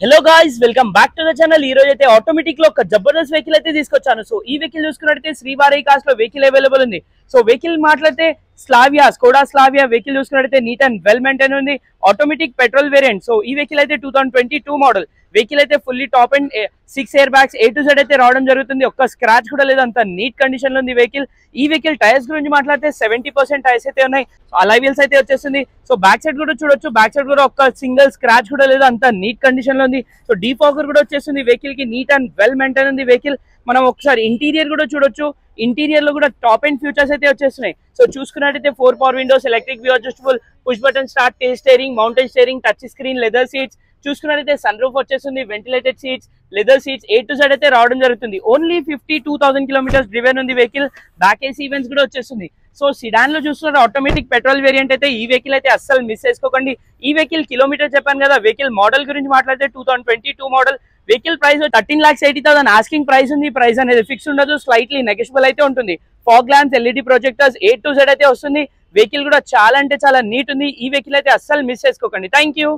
Hello guys, welcome back to the channel. ఈ రోజు అయితే ఆటోమేటిక్ లో ఒక జబర్దస్త్ వెహికల్ అయితే తీసుకొచ్చాను. సో ఈ వెహికల్ చూసుకున్నట్లయితే శ్రీవారి కాస్ట్ లో వెహికల్ అవైలబుల్ ఉంది. సో వెహికల్ మాట్లాడితే స్కోడా స్లావియా వెహికల్ చూసుకున్నట్లయితే నీట్ అండ్ వెల్ మెయింటైన్ ఉంది. Automatic petrol variant. సో ఈ వెహికల్ అయితే 2022 మోడల్ వెహికల్ అయితే fully top and 6 air bags A to Z అయితే రావడం జరుగుతుంది. ఒక్క స్క్రాచ్ కూడా లేదు, అంత నీట్ కండిషన్ లో ఉంది వెహికల్. ఈ వెహికల్ టైర్స్ గురించి మాట్లాడితే 70% టైర్స్ అయితే ఉన్నాయి. అలై వీల్స్ అయితే వచ్చేస్తుంది. సో బ్యాక్ సైడ్ కూడా చూడొచ్చు, బ్యాక్ సైడ్ కూడా ఒక్క సింగిల్ స్క్రాచ్ కూడా లేదు, అంత నీట్ కండిషన్ లో ఉంది. సో డీఫాగర్ కూడా వచ్చేస్తుంది వెహికల్ కి, నీట్ అండ్ వెల్ మెయింటైన్ ఉంది వెహికల్. మనం ఒకసారి ఇంటీరియర్ కూడా చూడొచ్చు. ఇంటీరియర్ లో కూడా టాప్ అండ్ ఫ్యూచర్స్ అయితే వచ్చేస్తున్నాయి. సో చూసుకున్నట్టయితే 4 power Windows, electric view adjustable, push button start, till steering, mountain steering, touch screen, leather seats. చూసుకున్నట్టయితే సన్ రూఫ్ వచ్చేస్తుంది, ventilated seats, leather seats, A to Z అయితే రావడం జరుగుతుంది. ఓన్లీ 52,000 కిలోమీటర్స్ డ్రివెన్ ఉంది vehicle. Back AC events కూడా వచ్చేస్తుంది. So సిడాన్ లో చూస్తున్నారు ఆటోమేటిక్ పెట్రోల్ వేరియంట్ అయితే ఈ వెహికల్ అయితే అస్సలు మిస్ చేసుకోకండి. ఈ వెహికల్ కిలోమీటర్ చెప్పాను కదా. వెహికల్ మోడల్ గురించి మాట్లాడితే 2022 model vehicle price 13,80,000 asking price ఉంది. ప్రైస్ అనేది ఫిక్స్ ఉండదు, స్లైట్లీ నెగోషియబుల్ అయితే ఉంటుంది. Fog lamps, LED projectors, A to Z అయితే వస్తుంది. వెహికల్ కూడా చాలా అంటే చాలా నీట్ ఉంది. ఈ వెహికల్ అయితే అస్సలు మిస్ చేసుకోకండి. Thank you.